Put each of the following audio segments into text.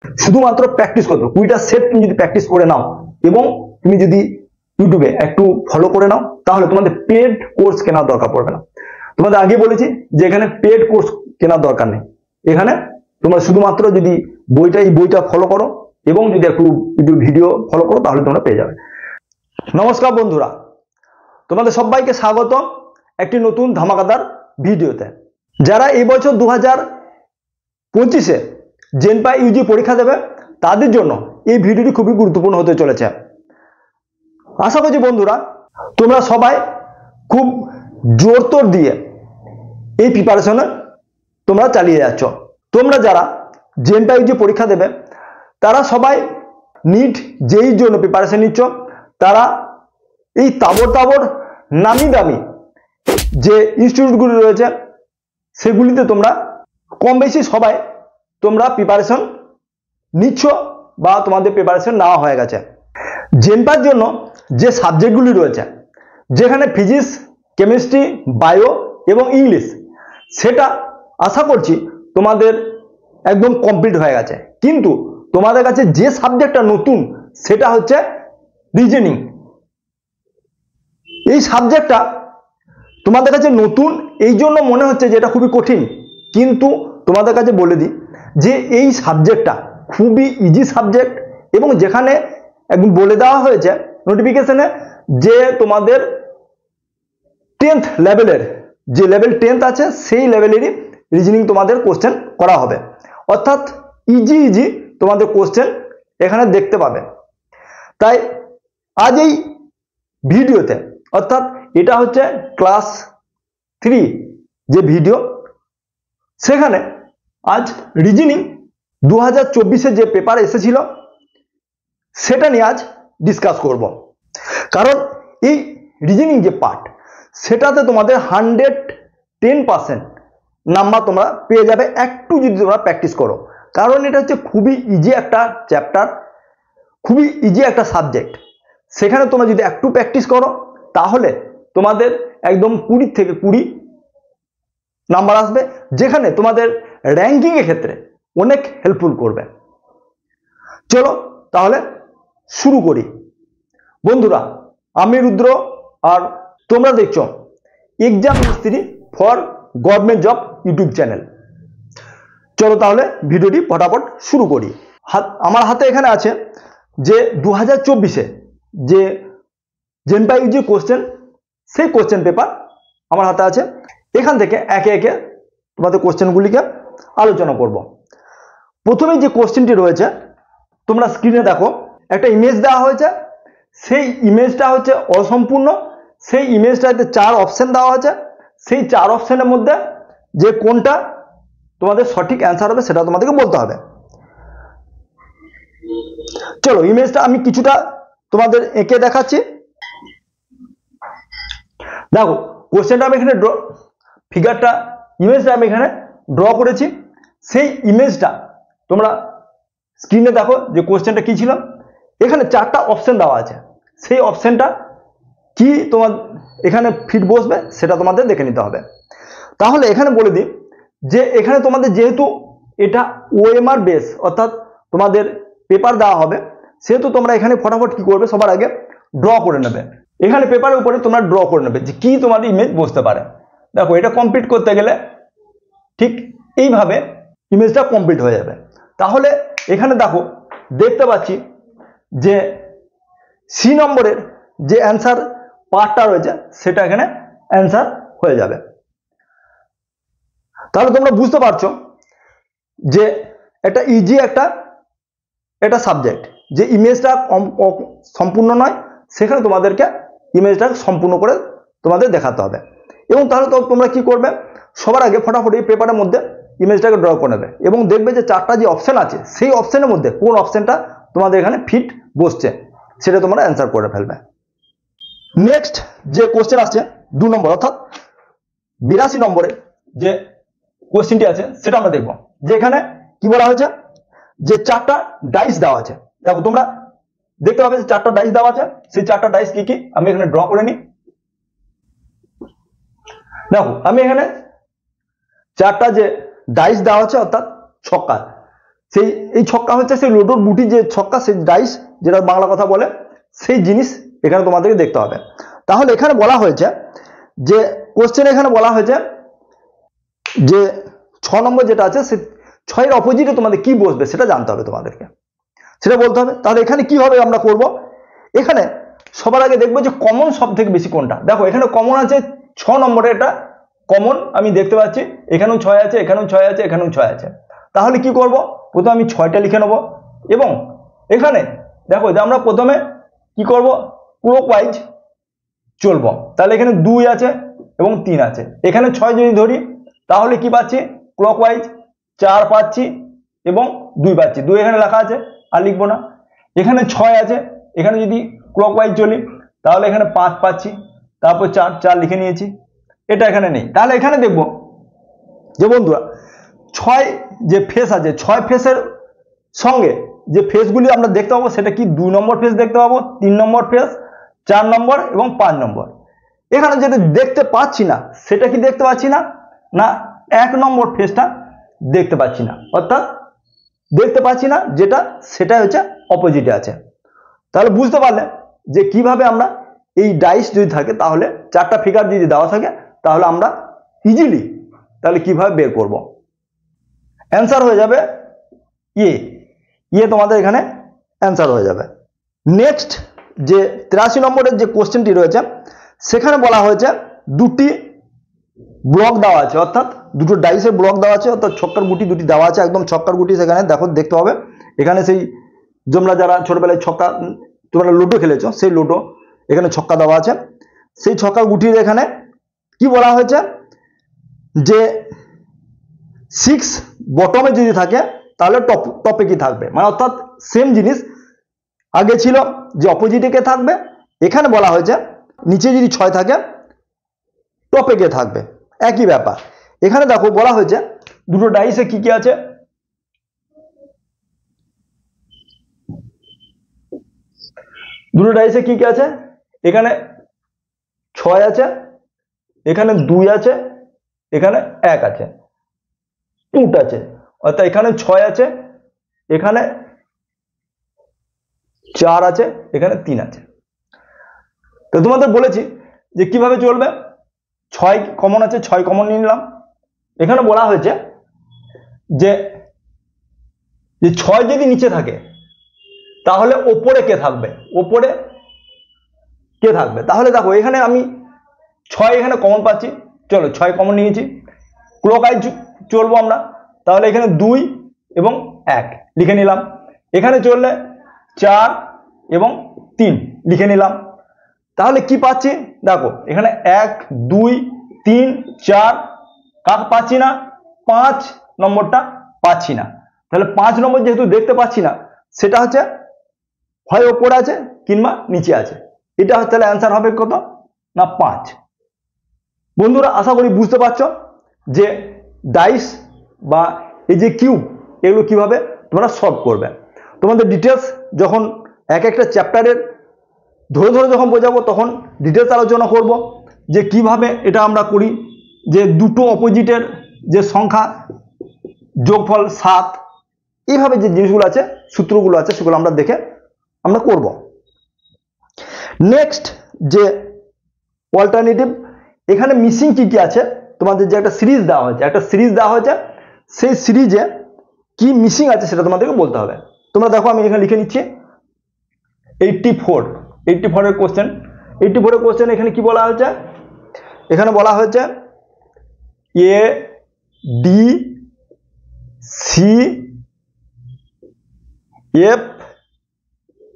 শুধুমাত্র প্র্যাকটিস করতে হবে। 20টা সেট তুমি যদি প্র্যাকটিস করে নাও এবং তুমি যদি ইউটিউবে একটু ফলো করে নাও, তাহলে তোমাদের পেড কোর্স কেনার দরকার পড়বে না। তোমাদের আগে বলেছি যে এখানে পেড কোর্স কেনার দরকার নেই। এখানে তোমরা শুধুমাত্র যদি এই বইটা ফলো করো এবং যদি একটু ইউটিউব ভিডিও ফলো করো, তাহলে তোমরা পেয়ে যাবে। নমস্কার বন্ধুরা, তোমাদের সবাইকে স্বাগত একটি নতুন ধামাকাদার ভিডিওতে। যারা এই বছর 2025-এ জেনপা ইউজি পরীক্ষা দেবে, তাদের জন্য এই ভিডিওটি খুবই গুরুত্বপূর্ণ হতে চলেছে। আশা করছি বন্ধুরা তোমরা সবাই খুব জোরতোর দিয়ে এই প্রিপারেশনে তোমরা চালিয়ে যাচ্ছ। তোমরা যারা জেনপা ইউজি পরীক্ষা দেবে, তারা সবাই নিট জেইর জন্য প্রিপারেশন নিচ্ছ। তারা এই তাবড় নামি দামি যে ইনস্টিটিউটগুলি রয়েছে, সেগুলিতে তোমরা কম বেশি সবাই তোমরা প্রিপারেশন নিচ্ছ বা তোমাদের প্রিপারেশন নেওয়া হয়ে গেছে। জেনপার জন্য যে সাবজেক্টগুলি রয়েছে, যেখানে ফিজিক্স, কেমিস্ট্রি, বায়ো এবং ইংলিশ, সেটা আশা করছি তোমাদের একদম কমপ্লিট হয়ে গেছে। কিন্তু তোমাদের কাছে যে সাবজেক্টটা নতুন, সেটা হচ্ছে রিজনিং। এই সাবজেক্টটা তোমাদের কাছে নতুন এই জন্য মনে হচ্ছে যে এটা খুবই কঠিন, কিন্তু তোমাদের কাছে বলে দিই যে এই সাবজেক্টটা খুবই ইজি সাবজেক্ট এবং যেখানে একদম বলে দেওয়া হয়েছে নোটিফিকেশনে যে তোমাদের 10th লেভেলের যে লেভেল 10th আছে, সেই লেভেলেরই রিজনিং তোমাদের কোশ্চেন করা হবে। অর্থাৎ ইজি তোমাদের কোশ্চেন এখানে দেখতে পাবে। তাই আজ এই ভিডিওতে, অর্থাৎ এটা হচ্ছে ক্লাস 3 যে ভিডিও, সেখানে আজ রিজনিং 2024-এ যে পেপার এসেছিল সেটা নিয়ে আজ ডিসকাস করব। কারণ এই রিজনিং যে পার্ট, সেটাতে তোমাদের 110% নাম্বার তোমরা পেয়ে যাবে একটু যদি তোমরা প্র্যাকটিস করো। কারণ এটা হচ্ছে খুবই ইজি একটা চ্যাপ্টার, খুবই ইজি একটা সাবজেক্ট। সেখানে তোমরা যদি একটু প্র্যাকটিস করো, তাহলে তোমাদের একদম 20 থেকে 20 নাম্বার আসবে, যেখানে তোমাদের র্যাঙ্কিংয়ের ক্ষেত্রে অনেক হেল্পফুল করবে। চলো তাহলে শুরু করি। বন্ধুরা, আমি রুদ্র আর তোমরা দেখছো এক্সাম মিস্ত্রি for government job YouTube channel. চলো তাহলে ভিডিওটি ফটাফট শুরু করি। আমার হাতে এখানে আছে যে 2024-এ যে জেনপা ইউজি কোশ্চেন, সেই কোশ্চেন পেপার আমার হাতে আছে। এখান থেকে একে একে তোমাদের কোশ্চেনগুলিকে আলোচনা করব। প্রথমে যে কোশ্চেনটি রয়েছে, তোমরা স্ক্রিনে দেখো একটা ইমেজ দেওয়া হয়েছে। সেই ইমেজটা হচ্ছে অসম্পূর্ণ। সেই ইমেজটাতে 4 অপশন দেওয়া আছে। সেই 4 অপশনের মধ্যে যে কোনটা তোমাদের সঠিক অ্যান্সার হবে সেটা তোমাদেরকে বলতে হবে। চলো ইমেজটা আমি কিছুটা তোমাদের এঁকে দেখাচ্ছি। দেখো কোশ্চেনটা আমি এখানে ফিগারটা ইমেজটা আমি এখানে ড্র করেছি। সেই ইমেজটা তোমরা স্ক্রিনে দেখো যে কোশ্চেনটা কি ছিল। এখানে 4টা অপশন দেওয়া আছে। সেই অপশনটা কি তোমার এখানে ফিট বসবে সেটা তোমাদের দেখে নিতে হবে। তাহলে এখানে বলে দিই যে এখানে তোমাদের যেহেতু এটা ওএমআর বেস, অর্থাৎ তোমাদের পেপার দেওয়া হবে, সেহেতু তোমরা এখানে ফটাফট কি করবে, সবার আগে ড্র করে নেবে। এখানে পেপারের উপরে তোমরা ড্র করে নেবে যে কি তোমাদের ইমেজ বসতে পারে। দেখো এটা কমপ্লিট করতে গেলে ঠিক এইভাবে ইমেজটা কমপ্লিট হয়ে যাবে। তাহলে এখানে দেখো দেখতে পাচ্ছি যে সি নম্বরের যে অ্যান্সার পার্টটা রয়েছে সেটা এখানে অ্যান্সার হয়ে যাবে। তাহলে তোমরা বুঝতে পারছো যে এটা ইজি একটা সাবজেক্ট, যে ইমেজটা সম্পূর্ণ নয়, সেখানে তোমাদেরকে ইমেজটা সম্পূর্ণ করে তোমাদের দেখাতে হবে। এবং তাহলে তো তোমরা কি করবে, সবার আগে ফটাফট এই পেপারের মধ্যে ইমেজটাকে ড্র করে নেবে এবং দেখবে যে 4টা যে অপশন আছে, সেই অপশনের মধ্যে কোন অপশনটা তোমাদের এখানে ফিট বসছে সেটা তোমরা অ্যান্সার করে ফেলবে। নেক্সট যে কোশ্চেন আসছে 2 নম্বর, অর্থাৎ 82 নম্বরের যে কোশ্চেনটি আছে সেটা আমরা দেখব। যে এখানে কি বলা হয়েছে, যে 4টা ডাইস দেওয়া আছে। দেখো তোমরা দেখতে পাবে যে 4টা ডাইস দেওয়া আছে। সেই 4টা ডাইস কি কি আমি এখানে ড্র করে নিই। দেখো আমি এখানে 4টা যে ডাইস দেওয়া আছে, অর্থাৎ ছক্কা, সেই এই ছক্কা হচ্ছে সেই লুডোর গুটি, যে ছক্কা, সেই ডাইস যেটা বাংলা কথা বলে, সেই জিনিস এখানে তোমাদেরকে দেখতে হবে। তাহলে এখানে বলা হয়েছে যে কোশ্চেন এখানে বলা হয়েছে যে 6 নম্বর যেটা আছে সে 6-এর অপোজিটে তোমাদের কি বসবে সেটা জানতে হবে, তোমাদেরকে সেটা বলতে হবে। তাহলে এখানে কিভাবে আমরা করব, এখানে সবার আগে দেখবো যে কমন সব থেকে বেশি কোনটা। দেখো এখানে কমন আছে 6 নম্বরে, এটা কমন আমি দেখতে পাচ্ছি, এখানেও 6 আছে, এখানেও 6 আছে, এখানেও 6 আছে। তাহলে কি করব, প্রথমে আমি 6টা লিখে নেব এবং এখানে দেখো যে আমরা প্রথমে কি করব, ক্লকওয়াইজ চলবো। তাহলে এখানে 2 আছে এবং 3 আছে, এখানে 6 যদি ধরি তাহলে কি পাচ্ছি, ক্লকওয়াইজ 4 পাচ্ছি এবং 2 পাচ্ছি, 2 এখানে লেখা আছে আর লিখবো না। এখানে 6 আছে, এখানে যদি ক্লকওয়াইজ চলি তাহলে এখানে 5 পাচ্ছি, তারপর 4 লিখে নিয়েছি, এটা এখানে নেই। তাহলে এখানে দেখবো যে বন্ধুরা 6 যে ফেস আছে, 6 ফেসের সঙ্গে যে ফেসগুলি আমরা দেখতে পাবো সেটা কি 2 নম্বর ফেস দেখতে পাবো, 3 নম্বর ফেস, 4 নম্বর এবং 5 নম্বর। এখানে যেটা দেখতে পাচ্ছি না সেটা কি দেখতে পাচ্ছি না, না 1 নম্বর ফেসটা দেখতে পাচ্ছি না, অর্থাৎ দেখতে পাচ্ছি না যেটা, সেটা হচ্ছে অপোজিটে আছে। তাহলে বুঝতে পারলে যে কিভাবে আমরা এই ডাইস যদি থাকে, তাহলে 4টা ফিগার যদি দেওয়া থাকে তাহলে আমরা ইজিলি তাহলে কিভাবে বের করব। অ্যান্সার হয়ে যাবে ইয়ে তোমাদের এখানে অ্যান্সার হয়ে যাবে। নেক্সট যে 83 নম্বরের যে কোশ্চেনটি রয়েছে সেখানে বলা হয়েছে দুটি ব্লক দেওয়া আছে, অর্থাৎ দুটো ডাইসের ব্লক দেওয়া আছে, অর্থাৎ ছক্কার গুটি দুটি দেওয়া আছে, একদম ছক্কার গুটি। সেখানে দেখো দেখতে হবে এখানে সেই তোমরা যারা ছোটবেলায় ছক্কা, তোমরা লুডো খেলেছো, সেই লুডো এখানে ছক্কা দেওয়া আছে। সেই ছক্কার গুটির এখানে কি বলা হয়েছে যে 6 বটমে যদি থাকে তাহলে টপে কি থাকবে, মানে অর্থাৎ সেম জিনিস আগে ছিল যে অপোজিটে কে থাকবে, এখানে বলা হয়েছে নিচে যদি 6 থাকে টপে কে থাকবে, একই ব্যাপার। এখানে দেখো বলা হয়েছে দুটো ডাইসে কি কি আছে, দুটো ডাইসে কি কি আছে, এখানে 6 আছে, এখানে 2 আছে, এখানে 1 আছে, 2 আছে, অর্থাৎ এখানে 6 আছে, এখানে 4 আছে, এখানে 3 আছে। তো তোমাদের বলেছি যে কিভাবে চলবে, 6 কমন আছে, 6 কমন নিয়ে নিলাম। এখানে বলা হয়েছে যে 6 যদি নিচে থাকে তাহলে ওপরে কে থাকবে, ওপরে কে থাকবে। তাহলে দেখো এখানে আমি 6 এখানে কমন পাচ্ছি, চলো 6 কমন নিয়েছি, ক্লকওয়াইজ চলবো আমরা। তাহলে এখানে 2 এবং 1 লিখে নিলাম, এখানে চললে 4 এবং 3 লিখে নিলাম। তাহলে কি পাচ্ছি, দেখো এখানে 1 2 3 4 কাক পাচ্ছি না, 5 নম্বরটা পাচ্ছি না। তাহলে 5 নম্বর যেহেতু দেখতে পাচ্ছি না, সেটা হচ্ছে হয় ওপরে আছে কিংবা নিচে আছে, এটা হচ্ছে তাহলে অ্যান্সার হবে কত না 5। বন্ধুরা আশা করি বুঝতে পারছো যে ডাইস বা এই যে কিউব এগুলো কিভাবে তোমরা সলভ করবে। তোমাদের ডিটেলস যখন এক একটা চ্যাপ্টারের ধরে ধরে যখন বোঝাবো তখন ডিটেলস আলোচনা করব যে কিভাবে এটা আমরা করি, যে দুটো অপোজিটের যে সংখ্যা যোগফল 7, এইভাবে যে জিনিসগুলো আছে, সূত্রগুলো আছে, সেগুলো আমরা দেখে আমরা করব। নেক্সট যে অল্টারনেটিভ, এখানে মিসিং কি কি আছে, তোমাদের যে একটা সিরিজ দেওয়া হয়েছে, সেই সিরিজে কি মিসিং আছে সেটা তোমাদেরকে বলতে হবে। তোমরা দেখো আমি এখানে লিখে নিচ্ছি 84 এর কোশ্চেন। 84 এর কোশ্চেন এখানে কি বলা হয়েছে, এখানে বলা হয়েছে এ ডি সি এফ,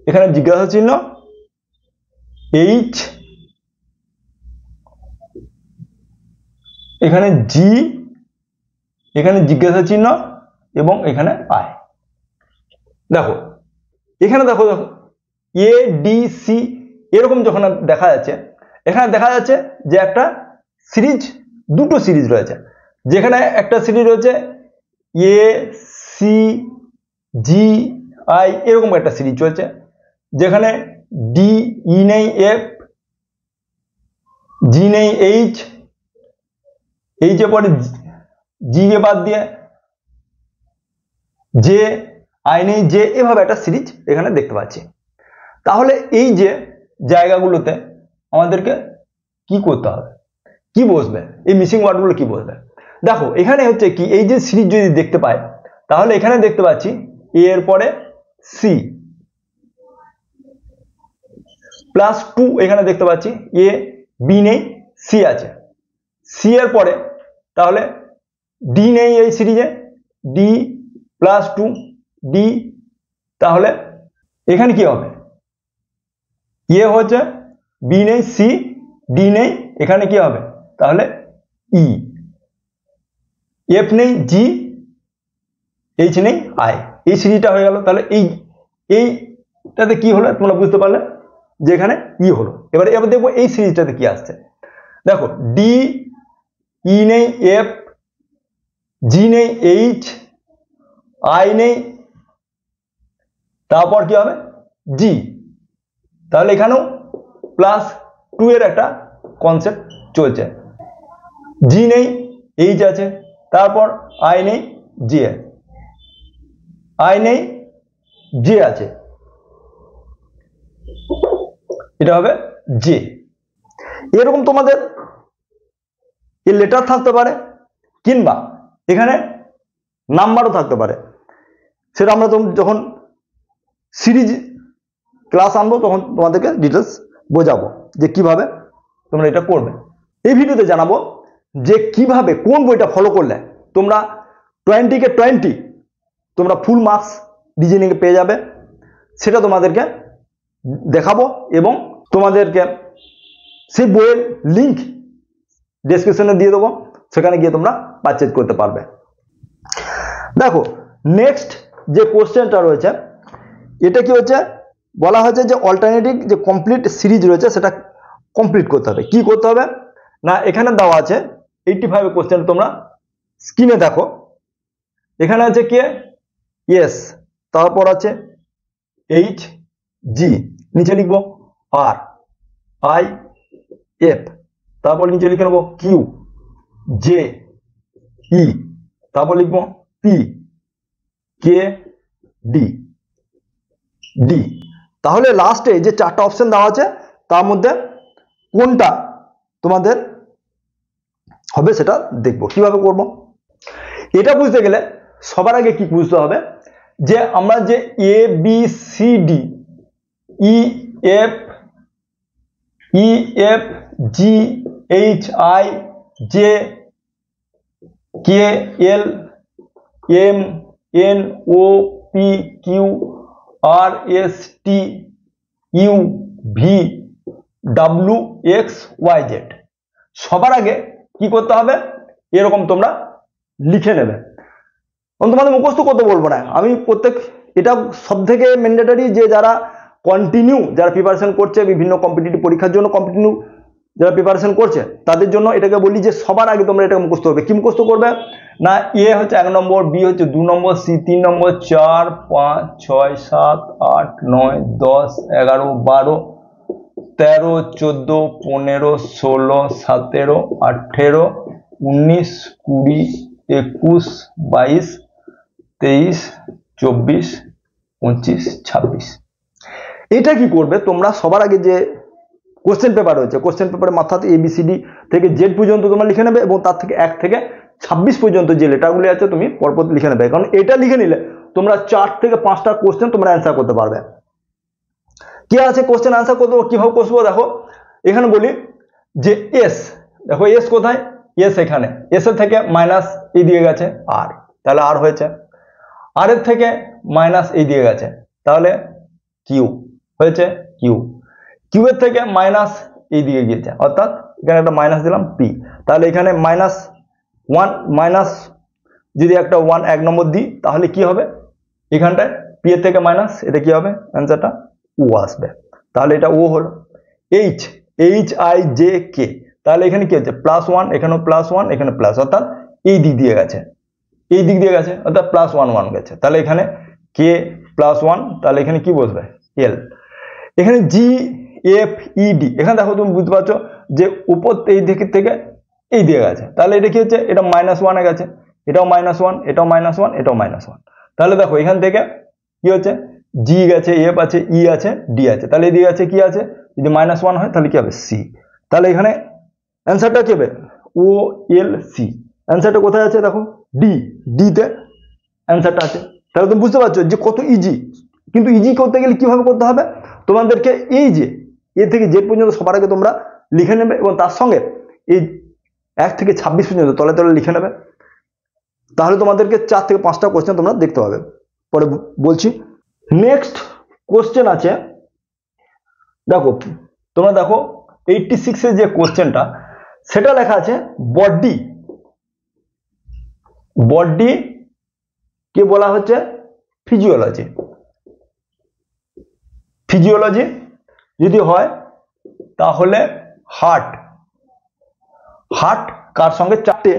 এখানে জিজ্ঞাসা চিহ্ন, এইচ, এখানে জি, এখানে জিজ্ঞাসা চিহ্ন এবং এখানে আই। দেখো এখানে দেখো এ ডি সি এরকম যখন দেখা যাচ্ছে, এখানে দেখা যাচ্ছে যে একটা সিরিজ, দুটো সিরিজ রয়েছে, যেখানে একটা সিরিজ রয়েছে এ সি জি আই, এরকম একটা সিরিজ চলছে, যেখানে ডি ই নেই, এফ জি নেই, এইচ এইচ এর পরে জি কে বাদ দিয়ে জে আই নেই জে, এভাবে একটা সিরিজ এখানে দেখতে পাচ্ছি। তাহলে এই যে জায়গাগুলোতে আমাদেরকে কি করতে হবে, কি বসবে, এই মিসিং ওয়ার্ডগুলো কি বসবে? দেখো এখানে হচ্ছে কি, এই যে সিরিজ যদি দেখতে পাই তাহলে এখানে দেখতে পাচ্ছি এ এর পরে সি প্লাস 2, এখানে দেখতে পাচ্ছি এ বি নেই সি আছে, সি এর পরে তাহলে ডি নেই এই সিরিজে, ডি প্লাস 2 ডি, তাহলে এখানে কি হবে, এ হচ্ছে বি নেই সি ডি নেই, এখানে কি হবে তাহলে ই, এফ নেই জি, এইচ নেই আই, এই সিরিজটা হয়ে গেল। তাহলে এইটাতে কি হলো তোমরা বুঝতে পারলে যে এখানে ই হলো। এবার দেখবো এই সিরিজটাতে কি আসছে। দেখো ডি ই নেই এফ, জি নেই এইচ, আই নেই, তারপর কি হবে জি, তাহলে এখানেও প্লাস 2 এর একটা কনসেপ্ট চলছে, জি নেই এইচ আছে, তারপর আই নেই জি, আই নেই জে আছে, এটা হবে জে। এরকম তোমাদের এই লেটার থাকতে পারে কিংবা এখানে নাম্বারও থাকতে পারে, সেটা আমরা যখন সিরিজ ক্লাস আনবো তখন তোমাদেরকে ডিটেলস বোঝাবো যে কিভাবে তোমরা এটা করবে। এই ভিডিওতে জানাবো যে কিভাবে কোন বইটা ফলো করলে তোমরা 20 কে 20 তোমরা ফুল মার্কস রিজনিংয়ে পেয়ে যাবে, সেটা তোমাদেরকে দেখাবো এবং তোমাদেরকে সেই বইয়ের লিঙ্ক ডেসক্রিপশনে দিয়ে দেবো, সেখানে গিয়ে তোমরা পারচেজ করতে পারবে। দেখো নেক্সট যে কোশ্চেনটা রয়েছে, এটা কি হচ্ছে, বলা হয়েছে যে অল্টারনেটিভ যে কমপ্লিট সিরিজ রয়েছে সেটা কমপ্লিট করতে হবে। কি করতে হবে না, এখানে দেওয়া আছে 85 কোশ্চেন, তোমরা স্ক্রিনে দেখো, এখানে আছে কে এস, তারপর আছে এইচ জি, নিচে লিখবো আর আই এফ, তারপর নিচে লিখে নেবো কিউ জে ই, তারপর লিখবো পি কে ডি ডি। তাহলে লাস্টে যে 4টা অপশন দেওয়া আছে তার মধ্যে কোনটা তোমাদের হবে সেটা দেখবো কিভাবে করব। এটা বুঝতে গেলে সবার আগে কি বুঝতে হবে যে আমরা যে A B C D E F G H I J K L M N O P Q R S T U V W X Y Z, সবার আগে কি করতে হবে এরকম তোমরা লিখে নেবে। তোমাদের মুখস্থ করতে বলবো না আমি, প্রত্যেক এটা সব থেকে ম্যান্ডেটরি, যে যারা কন্টিনিউ যারা প্রিপারেশন করছে বিভিন্ন কম্পিটিটিভ পরীক্ষার জন্য, কন্টিনিউ যারা প্রিপারেশন করছে তাদের জন্য এটাকে বলি যে সবার আগে তোমরা এটা মুখস্থ করবে। কি মুখস্থ করবে না, এ হচ্ছে 1 নম্বর, বি হচ্ছে 2 নম্বর, সি 3 নম্বর, 4 5 6 7 8 9 10 11 12 13 14 15 16 17 18 19 20 21 22 23 24 25 26। এটা কি করবে তোমরা সবার আগে যে কোশ্চেন পেপার রয়েছে, কোশ্চেন পেপারের মাথাতে এবিসিডি থেকে জেড পর্যন্ত তোমরা লিখে নেবে এবং তার থেকে 1 থেকে 26 পর্যন্ত যে লেটারগুলি আছে তুমি পরপর লিখে নেবে, কারণ এটা লিখে নিলে তোমরা 4 থেকে 5টা কোশ্চেন তোমরা অ্যান্সার করতে পারবে। কি আছে কোশ্চেন আনসার করতে কিভাবে করবো, দেখো এখানে বলি যে এস, দেখো এস কোথায়, এস এখানে, এস এর থেকে মাইনাস এই দিয়ে গেছে আর, তাহলে আর হয়েছে, আর এর থেকে মাইনাস এই দিয়ে গেছে তাহলে কিউ হয়েছে, কিউ কিউ এর থেকে মাইনাস এই দিকে গিয়েছে অর্থাৎ এখানে একটা মাইনাস দিলাম পি, তাহলে এখানে -1 মাইনাস যদি একটা 1 নম্বর দিই তাহলে কি হবে, এখানটায় পি এর থেকে মাইনাস, এটা কি হবে অ্যান্সারটা ও আসবে, তাহলে এটা ও হলো। এইচ এইচ আই জে কে, তাহলে এখানে কি হচ্ছে +1, এখানেও +1, এখানে প্লাস, অর্থাৎ এই দিক দিয়ে গেছে, এই দিক দিয়ে গেছে অর্থাৎ +1 গেছে, তাহলে এখানে কে +1, তাহলে এখানে কি বসবে এল। এখানে জি এফ ই ডি, এখানে দেখো তুমি বুঝতে পারছো যে উপর এই দিক থেকে এই দিয়ে গেছে, তাহলে এটা কি হচ্ছে এটা -1 এ গেছে, এটাও -1, এটাও -1, এটাও -1, তাহলে দেখো এখান থেকে কি হচ্ছে, জি গেছে, এফ আছে, ই আছে, ডি আছে, তাহলে এদিকে আছে কি আছে, যদি -1 হয় তাহলে কি হবে, সি। তাহলে এখানে অ্যান্সারটা কি হবে, ও এল সি। অ্যান্সারটা কোথায় আছে দেখো, ডি, ডিতে অ্যান্সারটা আছে। তাহলে তুমি বুঝতে পারছো যে কত ইজি। কিন্তু ইজি করতে গেলে কিভাবে করতে হবে, তোমাদেরকে এই যে এ থেকে জেড পর্যন্ত সবার আগে তোমরা লিখে নেবে, এবং তার সঙ্গে এই 1 থেকে 26 পর্যন্ত তলে তলে লিখে নেবে। তাহলে তোমাদেরকে 4 থেকে 5টা কোশ্চেন তোমরা দেখতে পাবে। পরে বলছি। নেক্সট কোশ্চেন আছে, দেখো তোমরা দেখো 86 এর যে কোশ্চেনটা, সেটা লেখা আছে বডি, বডি কে বলা হচ্ছে ফিজিওলজি। ফিজিওলজি যদি হয় তাহলে হার্ট, হার্ট কার সঙ্গে 4টে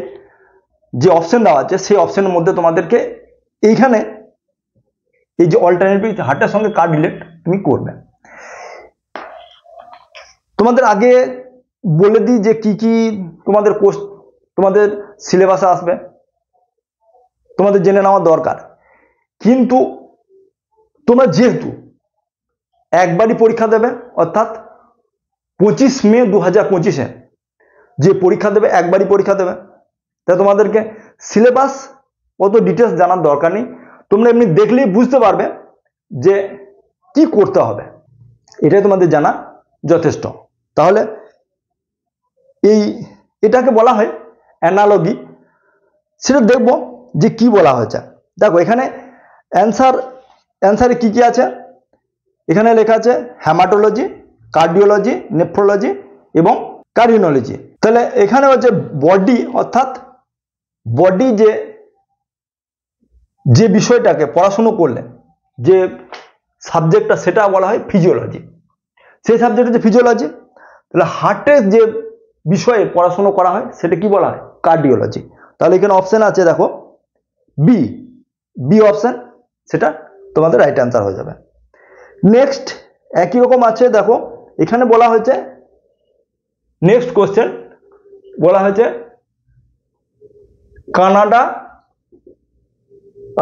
যে অপশন দেওয়া আছে সেই অপশনের মধ্যে তোমাদেরকে এইখানে এই যে অল্টারনেটিভ হার্টের সঙ্গে কার রিলেট তুমি করবে। তোমাদের আগে বলে দিই যে কি কি তোমাদের কোর্স তোমাদের সিলেবাসে আসবে, তোমাদের জেনে নেওয়া দরকার। কিন্তু তোমরা যেহেতু একবারই পরীক্ষা দেবে, অর্থাৎ 25 মে 2025-এ যে পরীক্ষা দেবে, একবারই পরীক্ষা দেবে, তাই তোমাদেরকে সিলেবাস অত ডিটেলস জানার দরকার নেই। তোমরা এমনি দেখলেই বুঝতে পারবে যে কি করতে হবে, এটাই তোমাদের জানা যথেষ্ট। তাহলে এটাকে বলা হয় অ্যানালজি। সেটা দেখব যে কি বলা হয়েছে। দেখো এখানে অ্যান্সারে কি কি আছে, এখানে লেখা আছে হেমাটোলজি, কার্ডিওলজি, নেফ্রোলজি এবং কার্ডিওলজি। তাহলে এখানে হচ্ছে বডি, অর্থাৎ বডি যে বিষয়টাকে পড়াশুনো করলে যে সাবজেক্টটা, সেটা বলা হয় ফিজিওলজি। সেই সাবজেক্ট হচ্ছে ফিজিওলজি। তাহলে হার্টের যে বিষয়ে পড়াশুনো করা হয় সেটা কি বলা হয়, কার্ডিওলজি। তাহলে এখানে অপশন আছে দেখো বি, বি অপশন, সেটা তোমাদের রাইট অ্যান্সার হয়ে যাবে। নেক্সট একই রকম আছে, দেখো এখানে বলা হয়েছে, নেক্সট কোশ্চেন বলা হয়েছে কানাডা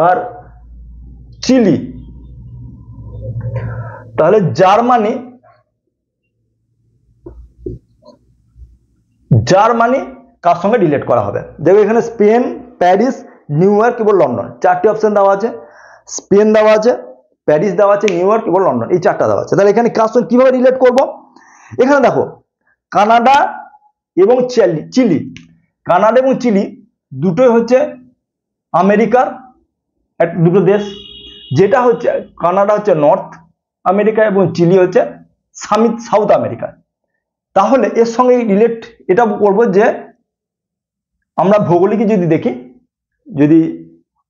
আর চিলি। তাহলে জার্মানি কার সঙ্গে রিলেট করা হবে। দেখো এখানে স্পেন, প্যারিস, নিউ ইয়র্ক এবং লন্ডন, 4টি অপশন দেওয়া আছে। স্পেন দেওয়া আছে, প্যারিস দেওয়া আছে, নিউ ইয়র্ক এবং লন্ডন, এই 4টা দেওয়া আছে। তাহলে এখানে কার সঙ্গে কিভাবে রিলেট করব, এখানে দেখো কানাডা এবং চিলি, কানাডা এবং চিলি দুটোই হচ্ছে আমেরিকার দুটো দেশ। যেটা হচ্ছে কানাডা হচ্ছে নর্থ আমেরিকা এবং চিলি হচ্ছে সাউথ আমেরিকা। তাহলে এর সঙ্গে রিলেট এটা করব যে আমরা ভৌগোলিক যদি দেখি,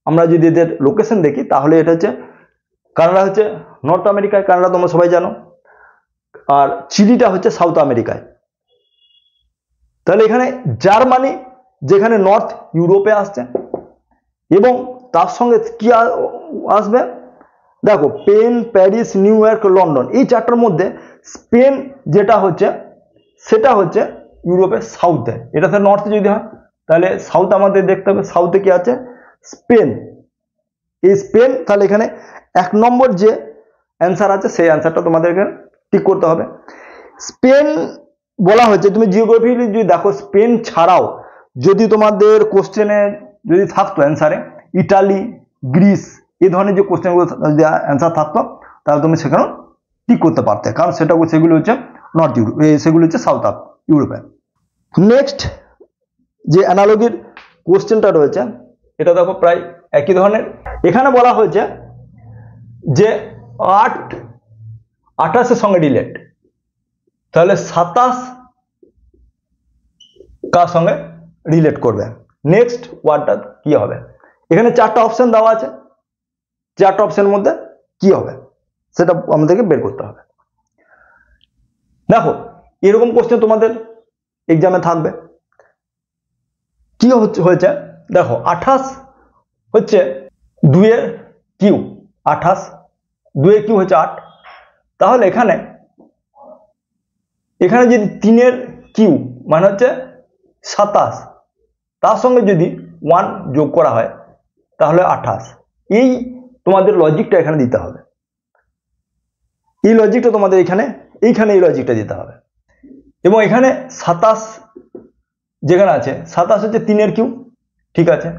আমরা যদি এদের লোকেশন দেখি, তাহলে এটা হচ্ছে কানাডা হচ্ছে নর্থ আমেরিকায়, কানাডা তোমরা সবাই জানো, আর চিলিটা হচ্ছে সাউথ আমেরিকায়। তাহলে এখানে জার্মানি যেখানে নর্থ ইউরোপে আসছে, এবং তার সঙ্গে কি আসবে, দেখো Spain, Paris, new York, London, এই 4টার মধ্যে স্পেন যেটা হচ্ছে সেটা হচ্ছে ইউরোপের সাউথে, এটা তো নর্থে যদি হয়, তাহলে সাউথ আমাদের দেখতে হবে, সাউথে কি আছে, স্পেন। এই স্পেন, তাহলে এখানে 1 নম্বর যে অ্যান্সার আছে সেই অ্যান্সারটা তোমাদেরকে ঠিক করতে হবে। স্পেন বলা হয়েছে, তুমি জিওগ্রাফি যদি দেখো, স্পেন ছাড়াও যদি তোমাদের কোশ্চেনে যদি থাকতো অ্যান্সারে ইটালি, গ্রিস, এই ধরনের যে কোশ্চেনগুলো যদি অ্যান্সার থাকতো, তাহলে তুমি সেখানেও ঠিক করতে পারতে, কারণ সেগুলো হচ্ছে নর্থ ইউরোপ, সেগুলো হচ্ছে সাউথ ইউরোপে। নেক্সট যে অ্যানালজির কোশ্চেনটা রয়েছে, এটা দেখো প্রায় একই ধরনের। এখানে বলা হয়েছে যে 28-এর সঙ্গে রিলেট, তাহলে 27 কার সঙ্গে রিলেট করবে, নেক্সট ওয়ার্ডটা কি হবে। এখানে 4টা অপশন দেওয়া আছে, 4টা অপশনের মধ্যে কি হবে সেটা আমাদেরকে বের করতে হবে। দেখো এরকম কোশ্চেন তোমাদের এক্সামে থাকবে। কি হয়েছে দেখো, 28 হচ্ছে 2-এর কিউ, 28 2-এর কিউ হচ্ছে 8। তাহলে এখানে যদি 3-এর কিউ মানে হচ্ছে 27, তার সঙ্গে যদি 1 যোগ করা হয় তাহলে 28। এই তোমাদের লজিকটা এখানে দিতে হবে। এই লজিকটা তোমাদের এইখানে এই লজিকটা দিতে হবে। এবং এখানে 27 যেখানে আছে 27 হচ্ছে 3 এর কিউ, ঠিক আছে।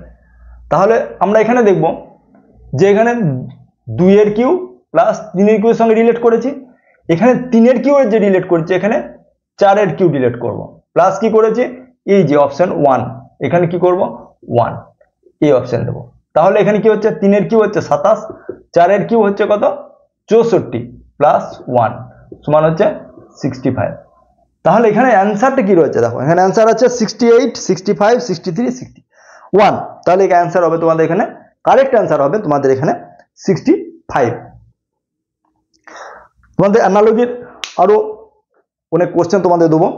তাহলে আমরা এখানে দেখব যে এখানে 2 এর কিউ প্লাস 3 এর কিউর সঙ্গে রিলেট করেছি, এখানে 3 এর কিউ এর যে রিলেট করেছি এখানে 4 এর কিউ রিলেট করব, প্লাস কি করেছি এই যে অপশন 1, এখানে কি করব 1, এই অপশন দেব। তাহলে এখানে কি হচ্ছে 3 এর কিউ হচ্ছে 27, 4 এর কিউ হচ্ছে কত 64 প্লাস 1 সমান হচ্ছে 65। তাহলে এখানে অ্যান্সারটা কি রয়েছে দেখো, এখানে অ্যান্সার আছে 68, 65, 63, 61। তাহলে এই অ্যান্সার হবে তোমাদের এখানে, কারেক্ট অ্যান্সার হবে তোমাদের এখানে 65। তোমাদের অ্যানালজির আরো অনেক কোশ্চেন তোমাদের দেবো,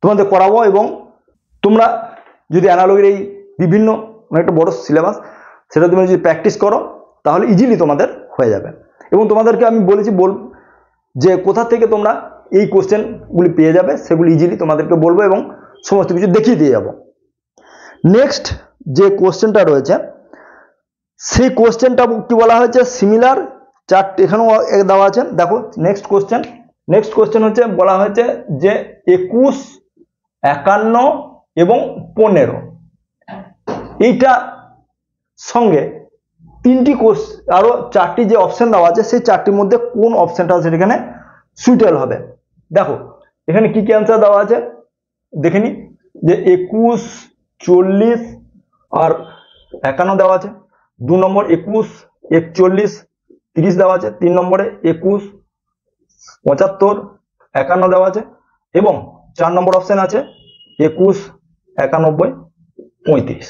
তোমাদের করাবো, এবং তোমরা যদি অ্যানালজির এই বিভিন্ন অনেকটা বড় সিলেবাস, সেটা তুমি যদি প্র্যাকটিস করো তাহলে ইজিলি তোমাদের হয়ে যাবে। এবং তোমাদেরকে আমি বলেছি যে কোথা থেকে তোমরা এই কোশ্চেনগুলি পেয়ে যাবে সেগুলি ইজিলি তোমাদেরকে বলবো এবং সমস্ত কিছু দেখিয়ে দিয়ে যাব। নেক্সট যে কোশ্চেনটা রয়েছে সেই কোশ্চেনটা কি বলা হয়েছে, সিমিলার চার্ট এখানেও দেওয়া আছে। দেখো নেক্সট কোশ্চেন হচ্ছে বলা হয়েছে যে 21, 51 এবং 15 এইটা সঙ্গে 3টি আরো 4টি যে অপশন দেওয়া আছে সেই 4টির মধ্যে কোন অপশনটা আছে এখানে সুইটেবল হবে। দেখো এখানে কি কি অ্যান্সার দেওয়া আছে দেখে নি, যে 21, 40 আর 51 দেওয়া আছে। 2 নম্বর 21, 41, 30 দেওয়া আছে। 3 নম্বরে 21, 75, 51 দেওয়া আছে। এবং 4 নম্বর অপশন আছে 21, 91, 35।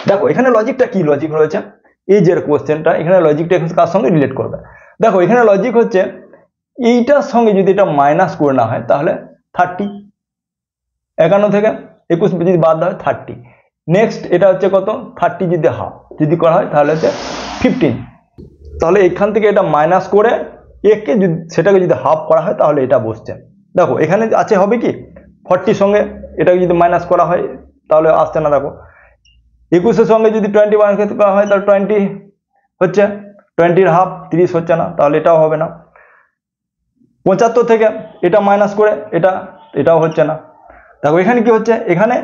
দেখো এখানে লজিকটা কি লজিক রয়েছে, এই যে কোশ্চেনটা এখানে লজিকটা কার সঙ্গে রিলেট করবে। দেখো এখানে লজিক হচ্ছে এইটার সঙ্গে যদি এটা মাইনাস করে না হয় তাহলে 30, 51 থেকে 21 যদি বাদ দেওয়া হয় 30। নেক্সট এটা হচ্ছে কত 30 যদি হাফ যদি করা হয় তাহলে হচ্ছে 15। তাহলে এখান থেকে এটা মাইনাস করে একে যদি সেটাকে যদি হাফ করা হয় তাহলে এটা বসছে। দেখো এখানে আছে হবে কি 40 সঙ্গে এটাকে যদি মাইনাস করা হয় তাহলে আসছে না। দেখো 21 সঙ্গে যদি 20 মাইনাস করা হয় তাহলে 20 হচ্ছে, 20 এর হাফ 30 হচ্ছে না, তাহলে এটাও হবে না। 75 থেকে এটা মাইনাস করে এটাও হচ্ছে না। দেখো এখানে কি হচ্ছে, এখানে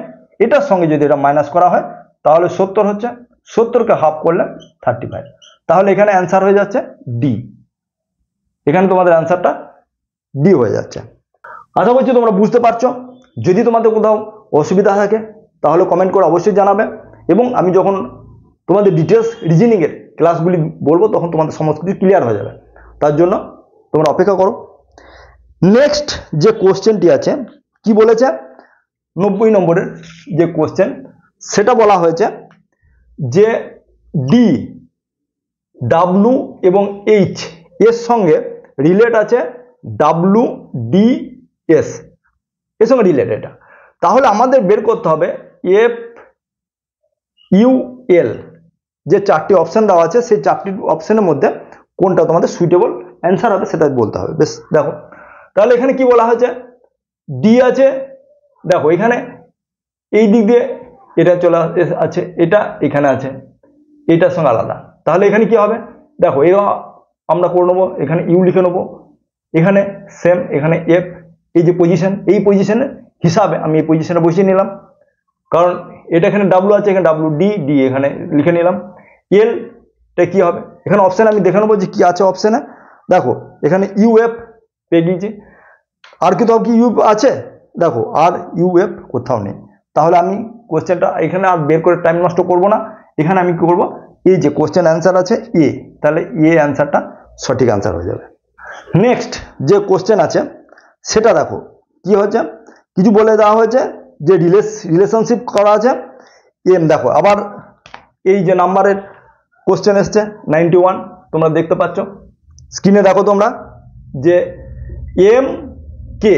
এটার সঙ্গে যদি এটা মাইনাস করা হয় তাহলে 70 হচ্ছে, 70কে হাফ করলে 35। তাহলে এখানে অ্যান্সার হয়ে যাচ্ছে ডি। এখানে তোমাদের অ্যান্সারটা ডি হয়ে যাচ্ছে। আশা করছি তোমরা বুঝতে পারছো। যদি তোমাদের কোথাও অসুবিধা থাকে তাহলে কমেন্ট করে অবশ্যই জানাবে, এবং আমি যখন তোমাদের ডিটেলস রিজনিংয়ের ক্লাসগুলি বলবো তখন তোমাদের সমস্ত কিছু ক্লিয়ার হয়ে যাবে। তার জন্য তোমরা অপেক্ষা করো। নেক্সট যে কোশ্চেনটি আছে কি বলেছে, 90 নম্বরের যে কোশ্চেন সেটা বলা হয়েছে যে ডি, ডাব্লু এবং এইচ এর সঙ্গে রিলেট আছে ডাব্লু, ডি, এস এর সঙ্গে রিলেট এটা। তাহলে আমাদের বের করতে হবে এফ, ইউ, এল যে 4টি অপশন দেওয়া আছে সেই 4টি অপশনের মধ্যে কোনটা তোমাদের সুইটেবল অ্যান্সার হবে সেটা বলতে হবে। বেশ দেখো তাহলে এখানে কি বলা হয়েছে, ডি আছে। দেখো এখানে এই দিক দিয়ে এটা চলে আছে, এটা এখানে আছে, এটার সঙ্গে আলাদা। তাহলে এখানে কি হবে, দেখো এ আমরা করে নেবো, এখানে ইউ লিখে নেবো, এখানে সেম, এখানে এফ, এই যে পজিশন এই পজিশনের হিসাবে আমি এই পজিশনে বসিয়ে নিলাম, কারণ এটা এখানে ডাব্লু আছে, এখানে ডাব্লু, ডি, ডি এখানে লিখে নিলাম। এলটা কি হবে, এখানে অপশন আমি দেখে নেবো যে কি আছে অপশনে। দেখো এখানে ইউএফ পেয়ে গিয়েছি, আর কোথাও কি ইউ আছে, দেখো আর ইউএফ কোথাও নেই। তাহলে আমি কোশ্চেনটা এখানে আর বের করে টাইম নষ্ট করব না, এখানে আমি কি করব, এই যে কোশ্চেন অ্যান্সার আছে এ, তাহলে এ অ্যান্সারটা সঠিক অ্যান্সার হয়ে যাবে। নেক্সট যে কোশ্চেন আছে সেটা দেখো কি হচ্ছে, কিছু বলে দেওয়া হয়েছে যে রিলেশনশিপ করা আছে এম। দেখো আবার এই যে নাম্বারের কোশ্চেন এসছে 91, তোমরা দেখতে পাচ্ছ স্ক্রিনে। দেখো তোমরা যে এম কে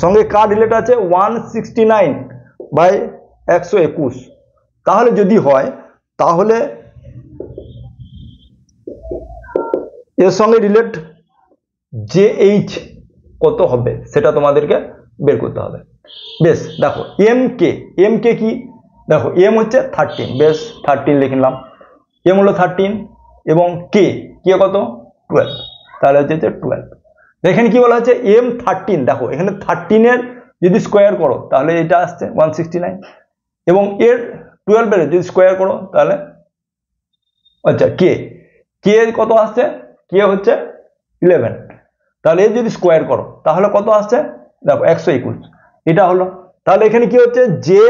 সঙ্গে কার রিলেট আছে 169/121। তাহলে যদি হয় তাহলে এর সঙ্গে রিলেট জে এইচ কত হবে সেটা তোমাদেরকে বের করতে হবে। বেশ দেখো এম কে কি, দেখো এম হচ্ছে 13, বেশ 13 লিখলাম, এম হলো 13, এবং কে কত 12, তাহলে হচ্ছে 12। এখানে কি বলা হচ্ছে M13, দেখো এখানে 13 এর যদি স্কোয়ার করো তাহলে এটা আসছে 169, এবং এর 12 এর যদি স্কোয়ার করো তাহলে আচ্ছা কে কত আসছে, কে হচ্ছে 11, তাহলে এর যদি স্কোয়ার করো তাহলে কত আসছে, দেখো 121, এটা হলো। তাহলে এখানে কি হচ্ছে, যে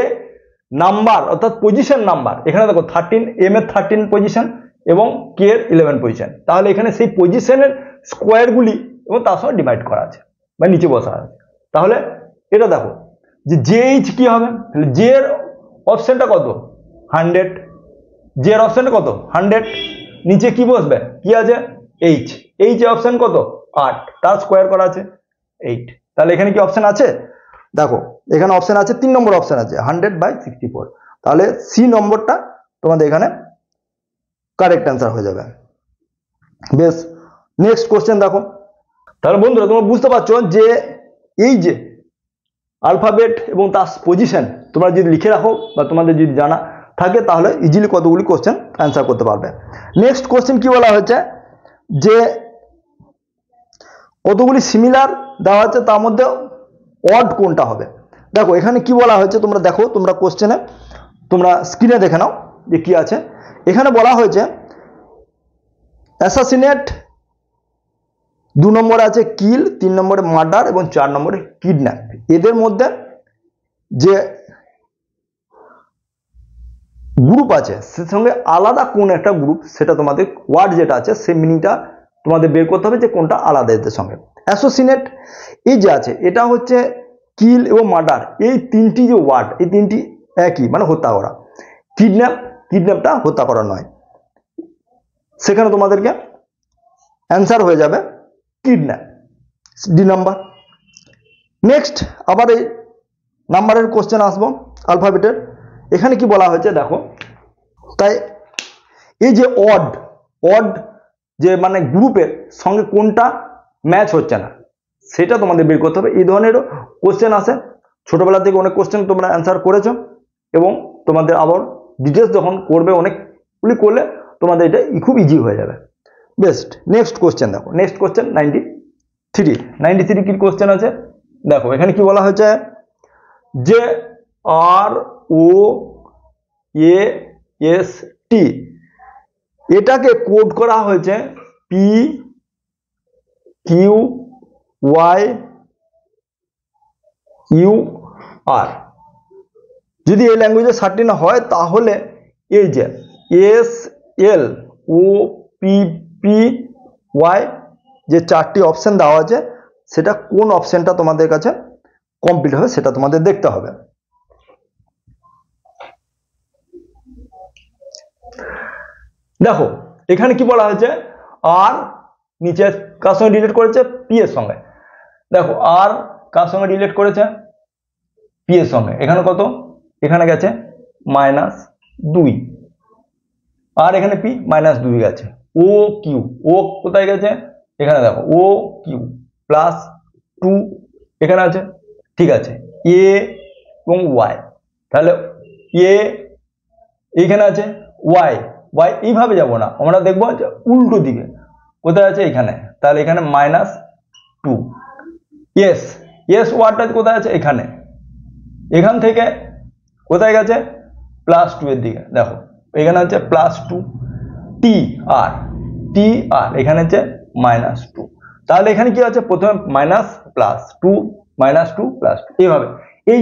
নাম্বার অর্থাৎ পজিশন নাম্বার, এখানে দেখো 13 এম এর 13 পজিশন এবং কে এর 11 পজিশন, তাহলে এখানে সেই পজিশনের স্কোয়ারগুলি এবং তার সঙ্গে ডিভাইড করা আছে বা নিচে বসা আছে। তাহলে এটা দেখো যে জেএইচ কি হবে, জে এর অপশনটা কত 100, জে এর অপশনটা কত 100, নিচে কি বসবে কি আছে এইচ এর অপশন কত 8, তার স্কোয়ার করা আছে 8, তাহলে এখানে কি অপশন আছে, দেখো এখানে অপশন আছে 3 নম্বর অপশন আছে 100/64, তাহলে সি নম্বরটা তোমাদের এখানে কারেক্ট অ্যান্সার হয়ে যাবে। বেশ, নেক্সট কোশ্চেন দেখো। তাহলে বন্ধুরা তোমরা বুঝতে পারছো যে এই যে অ্যালফাবেট এবং তার পজিশন তোমরা যদি লিখে রাখো বা তোমাদের যদি জানা থাকে তাহলে ইজিলি কতগুলি কোশ্চেন অ্যান্সার করতে পারবে। নেক্সট কোশ্চেন কি বলা হয়েছে যে কতগুলি সিমিলার দেওয়া আছে, তার মধ্যে অড কোনটা হবে। দেখো এখানে কি বলা হয়েছে তোমরা দেখো, তোমরা কোশ্চেনে তোমরা স্ক্রিনে দেখে নাও যে কি আছে। এখানে বলা হয়েছে অ্যাসাসিনেট, 2 নম্বরে আছে কিল, 3 নম্বরে মার্ডার এবং 4 নম্বরে কিডন্যাপ। এদের মধ্যে যে গ্রুপ আছে সে সঙ্গে আলাদা কোন একটা গ্রুপ, সেটা তোমাদের ওয়ার্ড যেটা আছে সেই মিনিংটা তোমাদের বের করতে হবে যে কোনটা আলাদা এদের সঙ্গে। অ্যাসোসিনেট এই যে আছে এটা হচ্ছে কিল এবং মার্ডার, এই তিনটি যে ওয়ার্ড এই তিনটি একই, মানে হত্যা করা। কিডন্যাপটা হত্যা করা নয়, সেখানে তোমাদেরকে অ্যান্সার হয়ে যাবে কিডন্যাপ, ডি নাম্বার। নেক্সট আবার এই নাম্বারের কোশ্চেন আসবো অ্যালফাবেটের। এখানে কি বলা হয়েছে দেখো, তাই এই যে অড যে মানে গ্রুপের সঙ্গে কোনটা ম্যাচ হচ্ছে না সেটা তোমাদের বের করতে হবে। এই ধরনেরও কোশ্চেন আসে, ছোটবেলা থেকে অনেক কোশ্চেন তোমরা অ্যান্সার করেছো এবং তোমাদের আবার ডিটেলস যখন করবে অনেকগুলি করলে তোমাদের এটা খুব ইজি হয়ে যাবে। বেস্ট, নেক্সট কোশ্চেন দেখো। নেক্সট কোশ্চেন 93 কি কোশ্চেন আছে দেখো। এখানে কি বলা হয়েছে যে ROAST এটাকে কোড করা হয়েছে PQYUR। যদি এই ল্যাঙ্গুয়েজে 13 হয় তাহলে এই যে SLOPPY যে 4টি অপশন দেওয়া আছে সেটা কোন অপশনটা তোমাদের কাছে কমপ্লিট হবে সেটা তোমাদের দেখতে হবে। দেখো এখানে কি বলা হয়েছে, আর নিচে কার সঙ্গে রিলেট করেছে পি এর সঙ্গে। দেখো আর কার সঙ্গে রিলেট করেছে পি এর সঙ্গে, এখানে কত, এখানে গেছে -2, আর এখানে পি -2 গেছে। ও কোথায় গেছে, এখানে দেখো OQ +2 এখানে আছে, ঠিক আছে। এ এবং ওয়াই, তাহলে এ এইখানে আছে, ওয়াই এইভাবে যাব না, আমরা দেখবো যে উল্টো দিকে কোথায় আছে এখানে, তাহলে এখানে -2। এস ওয়ার্ডটা কোথায় আছে এখানে, এখান থেকে কোথায় গেছে +2 এর দিকে, দেখো এখানে হচ্ছে +2। টি আর এখানে হচ্ছে -2, তাহলে এখানে কি আছে প্রথমে -+2 -2+2 এইভাবে এই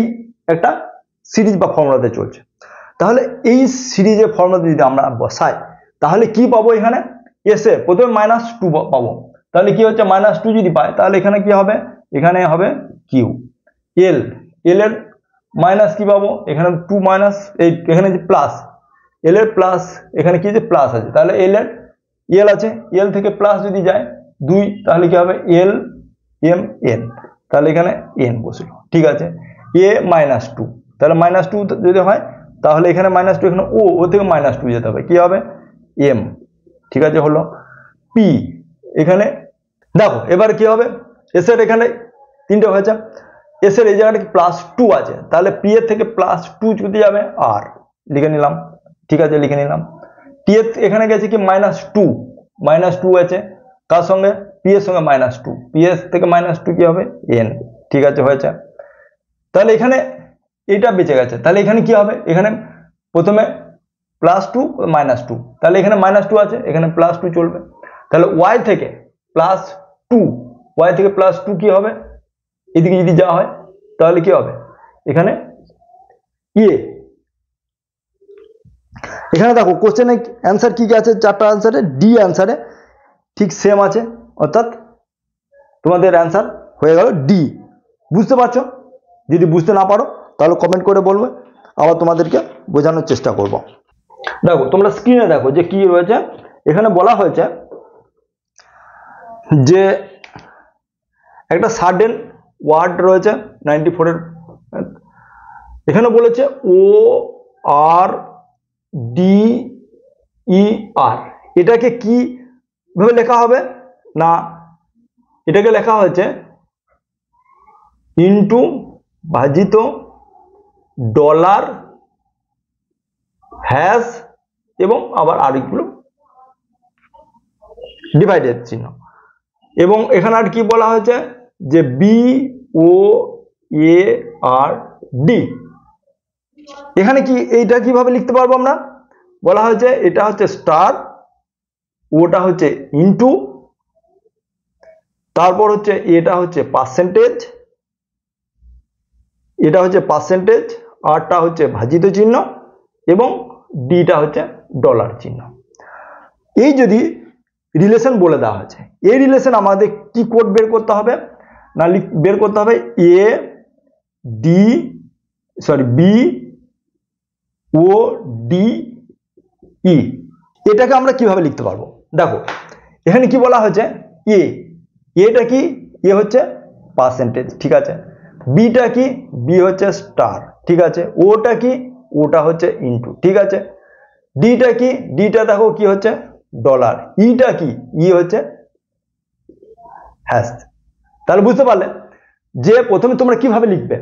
একটা সিরিজ বা ফর্মুলাতে চলছে। তাহলে এই সিরিজের ফর্মুলাতে যদি আমরা বসাই তাহলে কি পাবো, এখানে এসে প্রথমে -2 পাবো, তাহলে কি হচ্ছে -2 যদি পাই তাহলে এখানে কি হবে, এখানে হবে কিউ। এল এর মাইনাস কি পাবো, এখানে 2 মাইনাস এখানে যে প্লাস, এল এর প্লাস এখানে কি আছে প্লাস আছে, তাহলে এল আছে, এল থেকে প্লাস যদি যায় 2 তাহলে কি হবে LMN, তাহলে এখানে n বসলো, ঠিক আছে। A-2 তাহলে -2 যদি হয় তাহলে এখানে -2, এখানে ও থেকে -2 যেতে হবে, কি হবে M, ঠিক আছে হলো। পি এখানে দেখো এবার কি হবে, এস এর এখানে 3টে হয়েছে, এস এর এই জায়গাটা +2 আছে, তাহলে পি এর থেকে +2 যদি যাবে আর লিখে নিলাম, ঠিক আছে লিখে নিলাম। টি এর এখানে গেছে কি -2 আছে কার সঙ্গে পি এর সঙ্গে -2 পি এর থেকে -2 কি হবে এন ঠিক আছে হয়েছে তাহলে এখানে এটা বেঁচে গেছে তাহলে এখানে কি হবে এখানে প্রথমে +2 -2 তাহলে এখানে -2 আছে এখানে +2 চলবে তাহলে y থেকে +2 কি হবে এদিকে যদি যাওয়া হয় তাহলে কি হবে এখানে এখানে দেখো কোশ্চেনে অ্যান্সার কি কি আছে চারটা অ্যান্সারে ডি অ্যান্সারে ঠিক সেম আছে অর্থাৎ তোমাদের অ্যান্সার হয়ে গেল ডি বুঝতে পারছো যদি বুঝতে না পারো তাহলে কমেন্ট করে বলবে আবার তোমাদেরকে বোঝানোর চেষ্টা করব দেখো তোমরা স্ক্রিনে দেখো যে কি রয়েছে এখানে বলা হয়েছে যে একটা সাডেন ওয়ার্ড রয়েছে 94 এর এখানে বলেছে ও আর ডি ই আর এটাকে কি ভাবে লেখা হবে না এটাকে লেখা হয়েছে ইনটু ভাজিত ডলার হ্যাশ এবং আবার আরেকগুলো ডিভাইডেড চিহ্ন এবং এখানে আর কি বলা হয়েছে যে বি ও এ আর ডি এখানে কি এইটা কিভাবে লিখতে পারবো আমরা বলা হয়েছে এটা হচ্ছে স্টার ওটা হচ্ছে ইনটু তারপর হচ্ছে এটা হচ্ছে পার্সেন্টেজ এটা হচ্ছে পার্সেন্টেজ আরটা হচ্ছে ভাজিত চিহ্ন এবং ডিটা হচ্ছে ডলার চিহ্ন এই যদি রিলেশন বলে দেওয়া হয়েছে এই রিলেশন আমাদের কি কোড বের করতে হবে না বের করতে হবে বি ও ডি ই এটাকে আমরা কিভাবে লিখতে পারবো দেখো এখানে কি বলা হয়েছে এটা কি হচ্ছে পার্সেন্টেজ ঠিক আছে বিটা কি বি হচ্ছে স্টার ঠিক আছে ওটা কি ওটা হচ্ছে ইনটু ঠিক আছে ডিটা কি ডিটা দেখো কি হচ্ছে ডলার ইটা কি হচ্ছে হ্যাশ তাহলে বুঝতে পারলে যে প্রথমে তোমরা কিভাবে লিখবে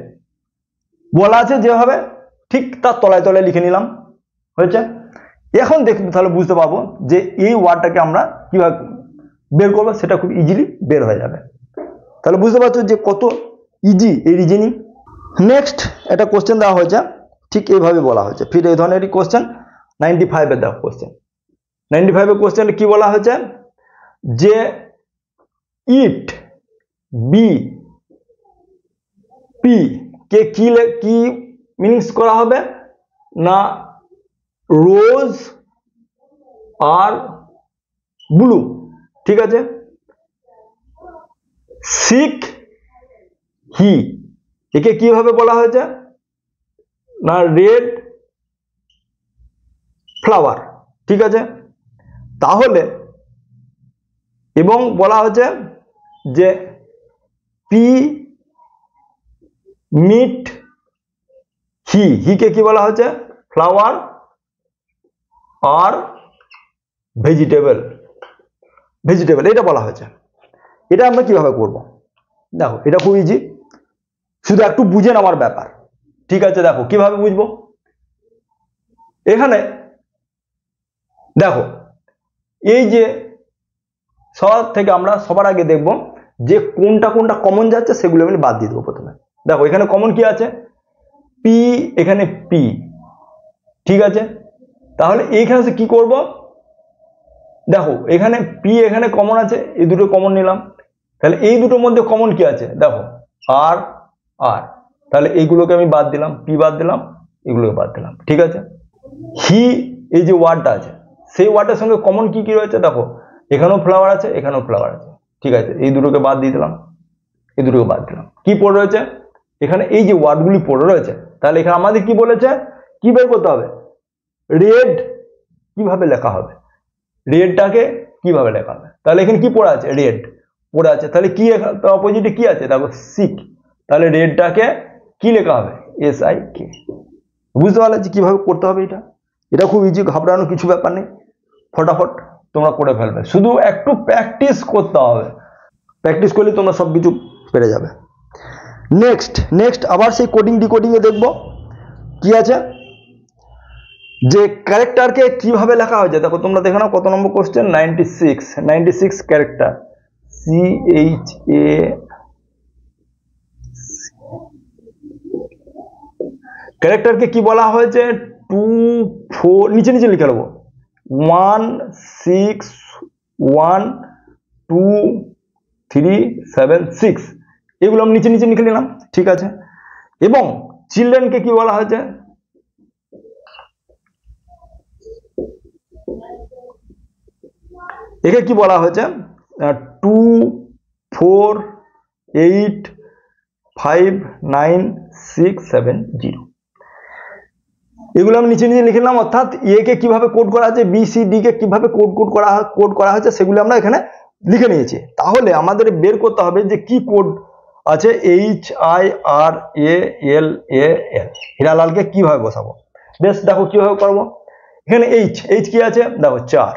বলা আছে যেভাবে ঠিক তার তলায় তলায় লিখে নিলাম হয়েছে এখন দেখবে তাহলে বুঝতে পারবো যে এই ওয়ার্ডটাকে আমরা কিভাবে বের করবো সেটা খুব ইজিলি বের হয়ে যাবে তাহলে বুঝতে পারছো যে কত ইজি এই রিজনিং নেক্সট একটা কোশ্চেন দেওয়া হয়েছে ঠিক এইভাবে বলা হয়েছে ফির এই ধরনেরই কোশ্চেন 95 এর দেওয়া কোশ্চেন 95 এর কোশ্চেন কি বলা হয়েছে যে ইট বি পি কে কি মিনিংস করা হবে না রোজ আর ব্লু ঠিক আছে সিক হি একে কিভাবে বলা হয়েছে না রেড ফ্লাওয়ার ঠিক আছে তাহলে এবং বলা হয়েছে যে পি মিট হিকে কি বলা হয়েছে ফ্লাওয়ার আর ভেজিটেবল এটা বলা হয়েছে এটা আমরা কিভাবে করব দেখো এটা খুব ইজি শুধু একটু বুঝে নেওয়ার ব্যাপার ঠিক আছে দেখো কিভাবে বুঝবো এখানে দেখো এই যে সবার আগে দেখব যে কোনটা কমন যাচ্ছে সেগুলো আমি বাদ দিয়ে দেবো প্রথমে দেখো এখানে কমন কি আছে পি এখানে পি ঠিক আছে তাহলে এইখানে কি করব দেখো এখানে পি এখানে কমন আছে এই দুটো কমন নিলাম তাহলে এই দুটোর মধ্যে কমন কি আছে দেখো আর আর তাহলে এইগুলোকে আমি বাদ দিলাম পি বাদ দিলাম এগুলোকে বাদ দিলাম ঠিক আছে হি এই যে ওয়ার্ডটা আছে সেই ওয়ার্ডের সঙ্গে কমন কি রয়েছে দেখো এখানেও ফ্লাওয়ার আছে এখানেও ফ্লাওয়ার আছে ঠিক আছে এই দুটোকে বাদ দিয়ে দিলাম এই দুটোকে বাদ দিলাম কি পড়ে রয়েছে এখানে এই যে ওয়ার্ডগুলি পড়ে রয়েছে তাহলে এখানে আমাদের কি বলেছে কি বের করতে হবে রেড কিভাবে লেখা হবে রেডটাকে কিভাবে লেখা হবে তাহলে এখানে কি পড়ে আছে রেড পড়ে আছে তাহলে কি অপোজিটে কি আছে দেখো সিক তাহলে রেডটাকে কি লেখা হবে SIK বুঝতে পারলে যে কিভাবে করতে হবে এটা খুব ইজি ঘাবড়ানোর কিছু ব্যাপার নেই ফটাফট তোমরা করে ফেলবে শুধু একটু প্র্যাকটিস করতে হবে প্র্যাকটিস করলে তোমরা সব কিছু পেরে যাবে নেক্সট আবার সেই কোডিং ডিকোডিং এ দেখবো কি আছে যে ক্যারেক্টারকে কিভাবে লেখা হয়েছে দেখো তোমরা দেখে নাও কত নম্বর কোশ্চেন 96 ক্যারেক্টার CHA ক্যারেক্টারকে কি বলা হয়েছে 2 4 নিচে নিচে লিখে নেবো 1 6 1 2 3 7 6 এগুলো আমি নিচে নিচে লিখে নিলাম ঠিক আছে এবং চিলড্রেনকে কি বলা হয়েছে একে কি বলা হয়েছে 2 4 8 5 9 6 7 0 এগুলো আমি নিচে নিচে লিখে নিলাম অর্থাৎ এ কে কিভাবে কোড করা আছে বি সি ডি কে কিভাবে কোড করা হয়েছে সেগুলো আমরা এখানে লিখে নিয়েছি তাহলে আমাদের বের করতে হবে যে কি কোড আছে HIRALAL হীরালালকে কিভাবে বসাবো বেশ দেখো কিভাবে করবো এখানে এইচ কি আছে দেখো 4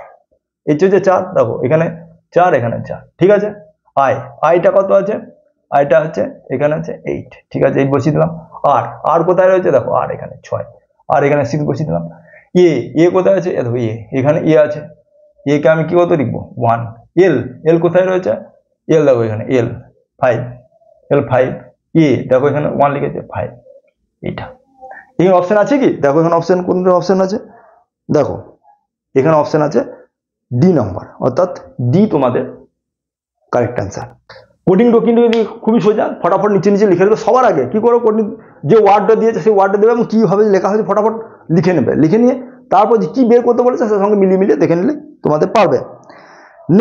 এইচ হচ্ছে 4 দেখো এখানে 4 এখানে 4 ঠিক আছে আইটা কত আছে আইটা হচ্ছে এখানে আছে 8 ঠিক আছে 8 বসিয়ে দিলাম আর কোথায় রয়েছে দেখো আর এখানে 6 আর এখানে 6 বসিয়ে দিলাম এ কোথায় আছে দেখো এখানে আছে এ কে আমি কি কত লিখবো 1 এল কোথায় রয়েছে এল দেখো এখানে এল 5 দেখো এখানে 1 লিখেছে 5 এটা এখানে অপশন আছে কি দেখো এখানে অপশন কোন অপশন আছে দেখো এখানে অপশন আছে ডি নাম্বার অর্থাৎ ডি তোমাদের কারেক্ট অ্যান্সার কোডিং ডকুমেন্ট যদি খুবই সোজা ফটাফট নিচে নিচে লিখে দেবে সবার আগে কি করো কোডিং যে ওয়ার্ডটা দিয়েছে সেই ওয়ার্ডটা দেবে এবং কীভাবে লেখা হয়েছে ফটাফট লিখে নেবে লিখে নিয়ে তারপর কি বের করতে বলেছে তার সঙ্গে মিলিয়ে দেখে নিলে তোমাদের পারবে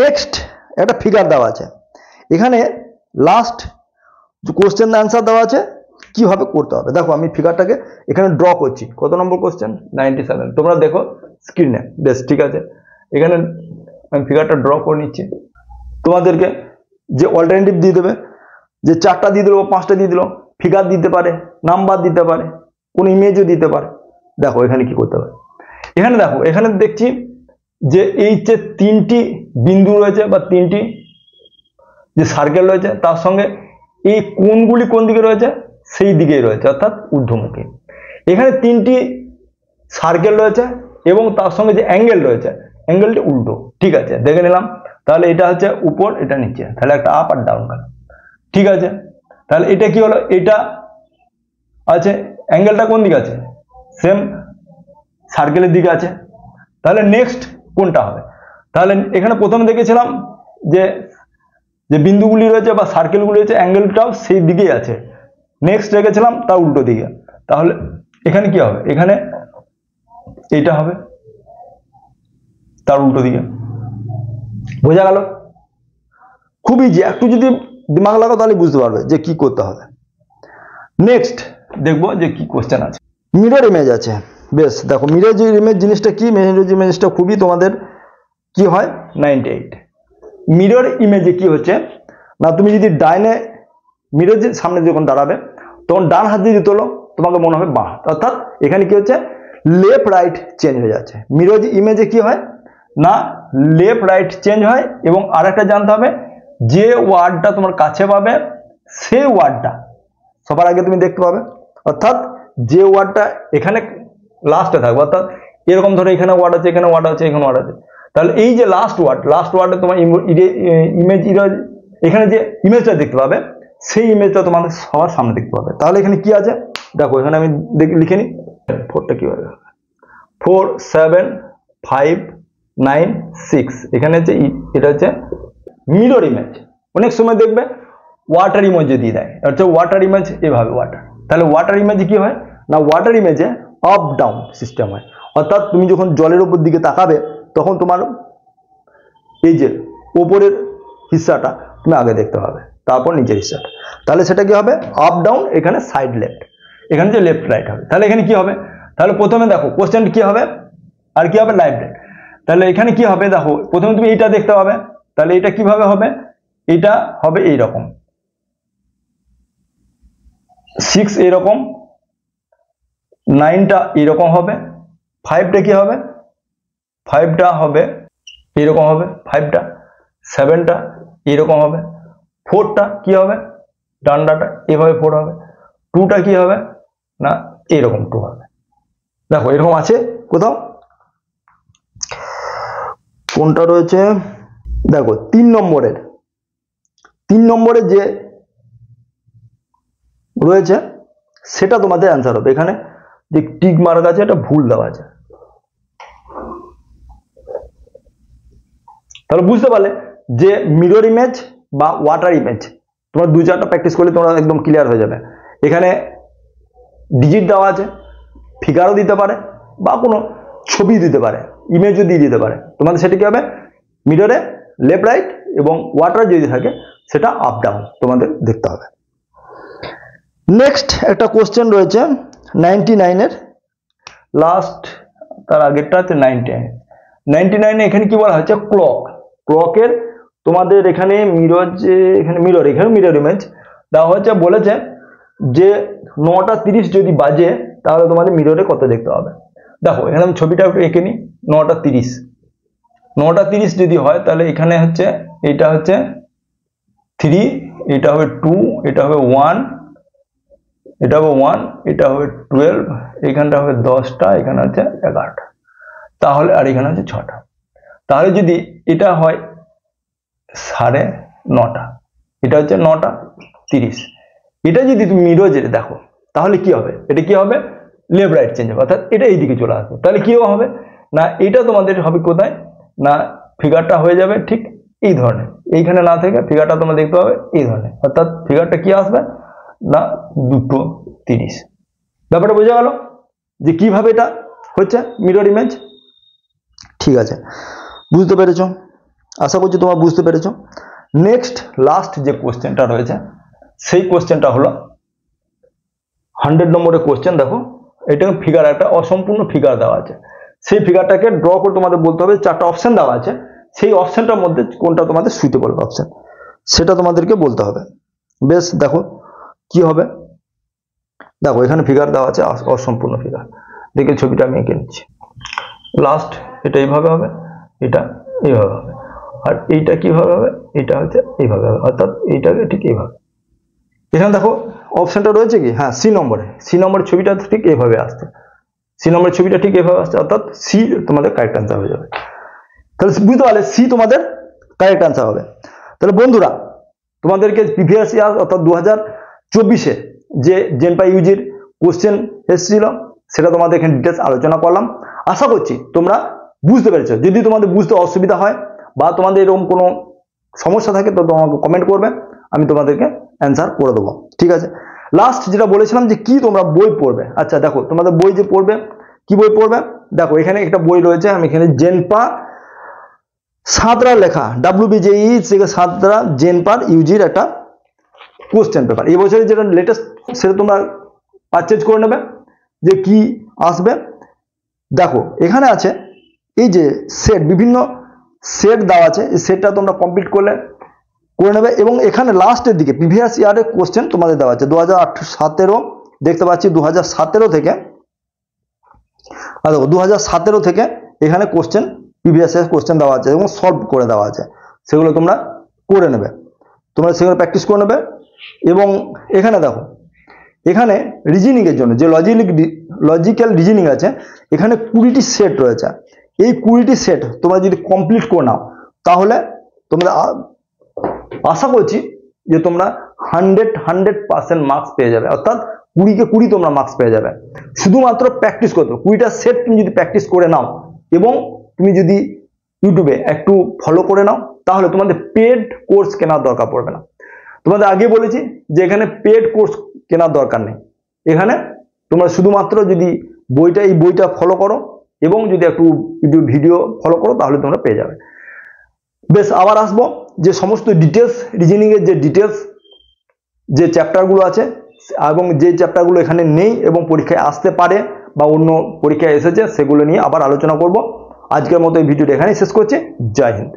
নেক্সট একটা ফিগার দেওয়া আছে এখানে লাস্ট কোশ্চেন অ্যান্সার দেওয়া আছে কিভাবে করতে হবে দেখো আমি ফিগারটাকে এখানে ড্র করছি কত নম্বর কোশ্চেন 97 তোমরা দেখো স্ক্রিনে বেশ ঠিক আছে এখানে আমি ফিগারটা ড্র করে নিচ্ছি তোমাদেরকে যে অল্টারনেটিভ দিয়ে দেবে যে 4টা দিয়ে দিল 5টা দিয়ে দিল ফিগার দিতে পারে নাম্বার দিতে পারে কোন ইমেজও দিতে পারে দেখো এখানে কি করতে হবে এখানে দেখো এখানে দেখছি যে এই যে 3টি বিন্দু রয়েছে বা 3টি যে সার্কেল রয়েছে তার সঙ্গে এই কোণগুলি কোন দিকে রয়েছে সেই দিকেই রয়েছে অর্থাৎ ঊর্ধ্বমুখী এখানে 3টি সার্কেল রয়েছে এবং তার সঙ্গে যে অ্যাঙ্গেল রয়েছে অ্যাঙ্গেলটি উল্টো ঠিক আছে দেখে নিলাম তাহলে এটা হচ্ছে উপর এটা নিচে তাহলে একটা আপ আর ডাউন গেল ঠিক আছে তাহলে এটা কি হলো এটা আছে অ্যাঙ্গেলটা কোন দিকে আছে সেম সার্কেলের দিকে আছে তাহলে নেক্সট কোনটা হবে তাহলে এখানে প্রথমে দেখেছিলাম যে যে বিন্দুগুলি রয়েছে বা সার্কেলগুলি রয়েছে অ্যাঙ্গেলটাও সেই দিকেই আছে নেক্সট রেখেছিলাম তার উল্টো দিকে তাহলে এখানে কি হবে এখানে এইটা হবে তার উল্টো দিকে বোঝা গেল খুব ইজি একটু যদি দিমাগ লাগাও তাহলে বুঝতে পারবে যে কি করতে হবে নেক্সট দেখবো যে কি কোশ্চেন আছে মিরর ইমেজ আছে বেশ দেখো মিরর ইমেজ জিনিসটা কি মিরর ইমেজটা খুবই তোমাদের কি হয় 98 মিরর ইমেজে কি হচ্ছে না তুমি যদি ডাইনে মিরর সামনে যখন দাঁড়াবে তখন ডান হাত দিয়ে তোলো তোমাকে মনে হবে বাঁ অর্থাৎ এখানে কি হচ্ছে লেফট রাইট চেঞ্জ হয়ে যাচ্ছে মিরর ইমেজে কি হয় না লেফট রাইট চেঞ্জ হয় এবং আরেকটা জানতে হবে যে ওয়ার্ডটা তোমার কাছে পাবে সেই ওয়ার্ডটা সবার আগে তুমি দেখতে পাবে অর্থাৎ যে ওয়ার্ডটা এখানে লাস্টে থাকবে অর্থাৎ এরকম ধরো এখানে ওয়ার্ড আছে এখানে ওয়ার্ড আছে এখানে ওয়ার্ড আছে তাহলে এই যে লাস্ট ওয়ার্ডে তোমার ইমেজ এখানে যে ইমেজটা দেখতে পাবে সেই ইমেজটা তোমাদের সবার সামনে দেখতে পাবে তাহলে এখানে কি আছে দেখো এখানে আমি লিখে নিই 4টা কি হবে 4 7 5 9 6 এখানে হচ্ছে এটা হচ্ছে মিরর ইমেজ অনেক সময় দেখবে ওয়াটার ইমেজ দিয়ে দেয় হচ্ছে ওয়াটার ইমেজ এভাবে ওয়াটার তাহলে ওয়াটার ইমেজ কি হয় না ওয়াটার ইমেজে আপ ডাউন সিস্টেম হয় অর্থাৎ তুমি যখন জলের উপর দিকে তাকাবে তখন তোমার এই যে উপরের হিস্সাটা তুমি আগে দেখতে পাবে তারপর নিচের হিস্সাটা তাহলে সেটা কি হবে আপ ডাউন এখানে সাইড লেফট এখানে যে লেফট রাইট হবে তাহলে এখানে কি হবে তাহলে প্রথমে দেখো কোশ্চেন কি হবে আর কি হবে লাইভ রাইট তাহলে এখানে কি হবে দেখো প্রথমে তুমি এইটা দেখতে পাবে তাহলে এটা কিভাবে হবে এটা হবে এই রকম 6 এরকম 9টা এরকম হবে 5টা কি হবে 5টা হবে এরকম হবে 5টা 7টা এরকম হবে 4টা কি হবে ডান্ডাটা এভাবে 4 হবে 2টা কি হবে না এরকম 2 হবে দেখো এরকম আছে কোথাও, কোনটা রয়েছে দেখো 3 নম্বরের যে রয়েছে সেটা তোমাদের অ্যান্সার হবে। এখানে যে টিক মার্ক আছে এটা ভুল দেওয়া আছে। তাহলে বুঝতে পারলে যে মিরর ইমেজ বা ওয়াটার ইমেজ তোমরা 2-4টা প্র্যাকটিস করলে তোমরা একদম ক্লিয়ার হয়ে যাবে। এখানে ডিজিট দেওয়া আছে, ফিগারও দিতে পারে বা কোনো ছবি দিতে পারে, ইমেজও দিয়ে দিতে পারে। তোমাদের সেটা কি হবে, মিররে লেফট রাইট এবং ওয়াটার যদি থাকে সেটা আপ ডাউন তোমাদের দেখতে হবে। নেক্সট একটা কোশ্চেন রয়েছে 99-এর লাস্ট, তার আগেরটা হচ্ছে 99 এখানে কি বলা হচ্ছে ক্লকের তোমাদের এখানে মিরর, যে এখানে মিরর ইমেজ দেওয়া হচ্ছে, বলেছে যে 9টা 30 যদি বাজে তাহলে তোমাদের মিররে কত দেখতে হবে। দেখো এখানে আমি ছবিটা একটু এঁকে নিই। 9টা 30 যদি হয় তাহলে এখানে হচ্ছে এটা হচ্ছে 3, এটা হবে 2, এটা হবে 1, এটা হবে 1, এটা হবে 12, এখানটা হবে 10টা, এখানে হচ্ছে 11টা, তাহলে আর এখানে হচ্ছে 6টা। তাহলে যদি এটা হয় 9:30, এটা হচ্ছে 9টা 30, এটা যদি তুমি মিররে দেখো তাহলে কি হবে, এটা কি হবে লেফট রাইট চেঞ্জ হবে, অর্থাৎ এটা এইদিকে চলে আসবে। তাহলে কি হবে না, এটা তোমাদের হবে কোথায় না, ফিগারটা হয়ে যাবে ঠিক এই ধরনের, এইখানে না থেকে ফিগারটা তোমরা দেখতে পাবে এই ধরনের, অর্থাৎ ফিগারটা কি আসবে না 2:30। ব্যাপারটা বোঝা গেল যে কিভাবে এটা হচ্ছে মিরর ইমেজ। ঠিক আছে, বুঝতে পেরেছ, আশা করছি তোমরা বুঝতে পেরেছ। নেক্সট লাস্ট যে কোশ্চেনটা রয়েছে সেই কোশ্চেনটা হলো 100 নম্বরের কোশ্চেন। দেখো এটা ফিগার, একটা অসম্পূর্ণ ফিগার দেওয়া আছে, সেই ফিগারটাকে ড্র করে তোমাদের বলতে হবে, 4টা অপশন দেওয়া আছে, সেই অপশনটার মধ্যে কোনটা তোমাদের সুইটেবল অপশন সেটা তোমাদেরকে বলতে হবে। বেশ, দেখো কি হবে, দেখো এখানে ফিগার দেওয়া আছে, অসম্পূর্ণ ফিগার, দেখে ছবিটা আমি এঁকে নিচ্ছি। লাস্ট এটা এইভাবে হবে, এটা এইভাবে হবে, আর এইটা কিভাবে হবে, এটা হচ্ছে এইভাবে হবে, অর্থাৎ এইটাকে ঠিক এইভাবে। এখানে দেখো অপশনটা রয়েছে কি, হ্যাঁ সি নম্বরের ছবিটা ঠিক এইভাবে আসছে, সি নম্বরের ছবিটা ঠিক এইভাবে আসছে, অর্থাৎ সি তোমাদের কারেক্ট আনসার হয়ে যাবে। তাহলে বুঝতে পারলে সি তোমাদের কারেক্ট আনসার হবে। তাহলে বন্ধুরা তোমাদেরকে প্রিভিয়াস ইয়ার অর্থাৎ 2024-এ যে জেনপা ইউজির কোশ্চেন এসেছিল সেটা তোমাদের এখানে ডিটেলস আলোচনা করলাম। আশা করছি তোমরা বুঝতে পেরেছো। যদি তোমাদের বুঝতে অসুবিধা হয় বা তোমাদের এরকম কোনো সমস্যা থাকে তো তোমাকে কমেন্ট করবে, আমি তোমাদেরকে অ্যান্সার করে দেবো। ঠিক আছে, লাস্ট যেটা বলেছিলাম যে কি তোমরা বই পড়বে। আচ্ছা দেখো তোমাদের বই যে পড়বে, কি বই পড়বে, দেখো এখানে একটা বই রয়েছে, আমি এখানে জেনপা সাঁতরা লেখা, WBJE থেকে সাঁতরা জেনপার ইউজির একটা কোশ্চেন পেপার, এই বছরে যেটা লেটেস্ট সেটা তোমরা পারচেজ করে নেবে যে কি আসবে। দেখো এখানে আছে এই যে সেট, বিভিন্ন সেট দেওয়া আছে, এই সেটটা তোমরা কমপ্লিট করে নেবে। এবং এখানে লাস্টের দিকে প্রিভিয়াস ইয়ারের কোশ্চেন তোমাদের দেওয়া আছে 2017 দেখতে পাচ্ছি, 2017 থেকে, দেখো 2017 থেকে এখানে কোশ্চেন, প্রিভিয়াস ইয়ার কোশ্চেন দেওয়া আছে এবং সলভ করে দেওয়া আছে, সেগুলো তোমরা করে নেবে, তোমরা সেগুলো প্র্যাকটিস করে নেবে। এবং এখানে দেখো এখানে রিজনিংয়ের জন্য যে লজিক্যাল রিজনিং আছে, এখানে 20টি সেট রয়েছে। এই 20টি সেট তোমরা যদি কমপ্লিট করে নাও তাহলে তোমরা আশা করছি যে তোমরা 100% মার্কস পেয়ে যাবে, অর্থাৎ 20-কে 20 তোমরা মার্কস পেয়ে যাবে। শুধুমাত্র প্র্যাকটিস করতে হবে, 20টা সেট তুমি যদি প্র্যাকটিস করে নাও এবং তুমি যদি ইউটিউবে একটু ফলো করে নাও তাহলে তোমাদের পেড কোর্স কেনার দরকার পড়বে না। তোমাদের আগে বলেছি যে এখানে পেড কোর্স কেনার দরকার নেই, এখানে তোমরা শুধুমাত্র যদি এই বইটা ফলো করো এবং যদি একটু ভিডিও ফলো করো তাহলে তোমরা পেয়ে যাবে। বেশ, আবার আসবো যে সমস্ত ডিটেলস, রিজনিংয়ের যে ডিটেলস যে চ্যাপ্টারগুলো আছে এবং যে চ্যাপ্টারগুলো এখানে নেই এবং পরীক্ষায় আসতে পারে বা অন্য পরীক্ষায় এসেছে সেগুলো নিয়ে আবার আলোচনা করব। আজকের মতো এই ভিডিওটা এখানেই শেষ করছি। জয় হিন্দ।